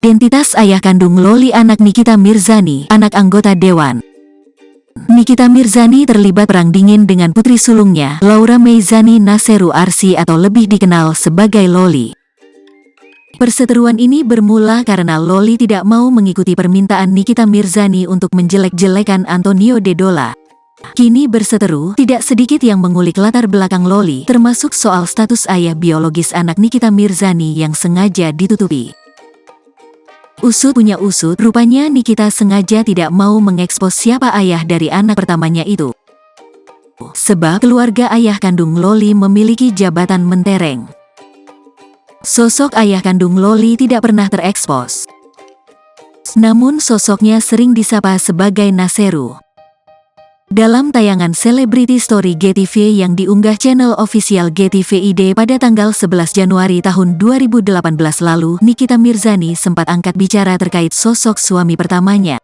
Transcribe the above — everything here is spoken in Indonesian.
Identitas ayah kandung Loli anak Nikita Mirzani, anak anggota Dewan. Nikita Mirzani terlibat perang dingin dengan putri sulungnya, Laura Meizani Naseru Arsi atau lebih dikenal sebagai Loli. Perseteruan ini bermula karena Loli tidak mau mengikuti permintaan Nikita Mirzani untuk menjelek-jelekan Antonio De Dola. Kini berseteru, tidak sedikit yang mengulik latar belakang Loli, termasuk soal status ayah biologis anak Nikita Mirzani yang sengaja ditutupi. Usut punya usut, rupanya Nikita sengaja tidak mau mengekspos siapa ayah dari anak pertamanya itu. Sebab keluarga ayah kandung Loli memiliki jabatan mentereng. Sosok ayah kandung Loli tidak pernah terekspos. Namun sosoknya sering disapa sebagai Naseru. Dalam tayangan Celebrity Story GTV yang diunggah channel official GTV ID pada tanggal 11 Januari tahun 2018 lalu, Nikita Mirzani sempat angkat bicara terkait sosok suami pertamanya.